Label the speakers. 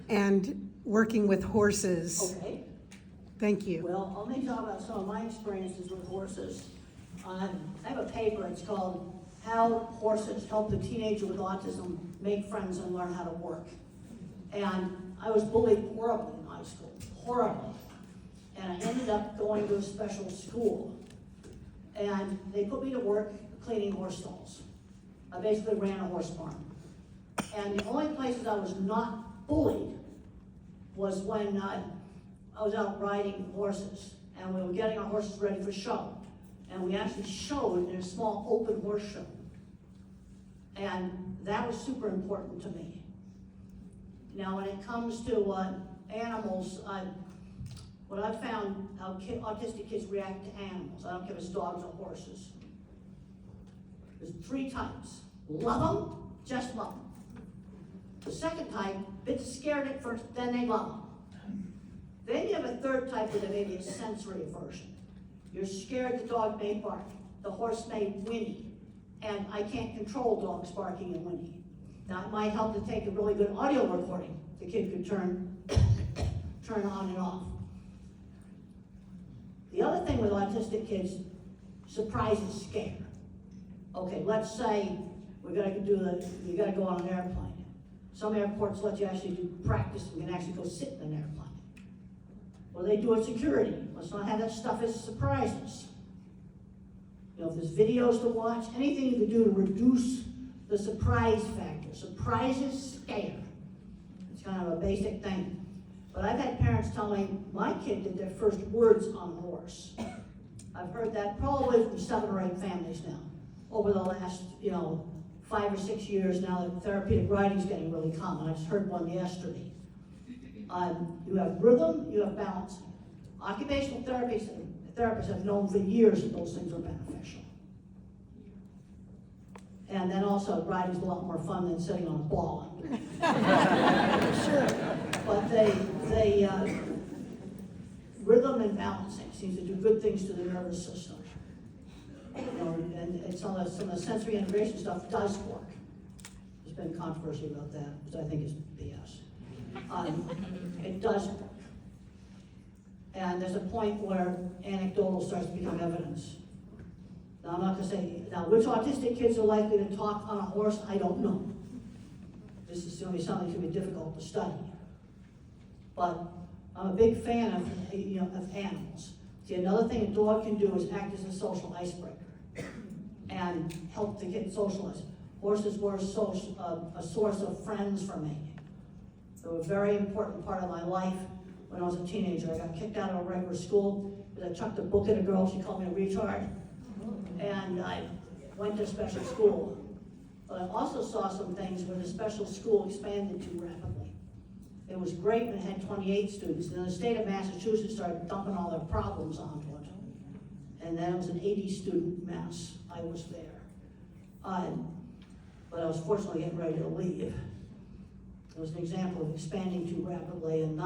Speaker 1: and working with horses.
Speaker 2: Okay,
Speaker 1: Thank you.
Speaker 2: well, let me talk about some of my experiences with horses. I have a paper, it's called How Horses Help the Teenager with Autism Make Friends and Learn How to Work. And I was bullied horribly in high school, horribly. And I ended up going to a special school. And they put me to work cleaning horse stalls. I basically ran a horse farm. And the only places I was not bullied was when I was out riding horses. And we were getting our horses ready for show. And we actually showed in a small open horse show. And that was super important to me. Now, when it comes to animals, what I've found how autistic kids react to animals, I don't care if it's dogs or horses. There's 3 types. Love them, just love them. The second type, bit scared at first, then they love them. Then you have a third type where there may be a sensory aversion. You're scared the dog may bark, the horse may whinny, and I can't control dogs barking and whinnying. Now, it might help to take a really good audio recording. The kid could turn on and off. The other thing with autistic kids, surprise is scare. Okay, let's say you gotta go on an airplane. Some airports let you actually do practice, you can actually go sit in an airplane. Well, they do it security. Let's not have that stuff as surprises. You know, if there's videos to watch, anything you can do to reduce the surprise factor. Surprises scare. It's kind of a basic thing. But I've had parents tell me, my kid did their first words on a horse. I've heard that probably from 7 or 8 families now. Over the last, 5 or 6 years now that therapeutic riding is getting really common. I just heard one yesterday. You have rhythm, you have balancing. Occupational therapists have known for years that those things are beneficial. And then also, riding's a lot more fun than sitting on a ball. Sure. But rhythm and balancing seems to do good things to the nervous system. And some of the sensory integration stuff does work. There's been controversy about that, which I think is BS. It does work. And there's a point where anecdotal starts to become evidence. Now, I'm not going to say, which autistic kids are likely to talk on a horse, I don't know. This is going to be something that's going to be difficult to study. But I'm a big fan of animals. See, another thing a dog can do is act as a social icebreaker and help the kid socialize. Horses were a source of friends for me. They were a very important part of my life when I was a teenager. I got kicked out of a regular school because I chucked a book at a girl. She called me a retard. And I went to special school. But I also saw some things where the special school expanded too rapidly. It was great when it had 28 students, and then the state of Massachusetts started dumping all their problems onto it. And then it was an 80-student mess. I was there. But I was fortunately getting ready to leave. It was an example of expanding too rapidly and not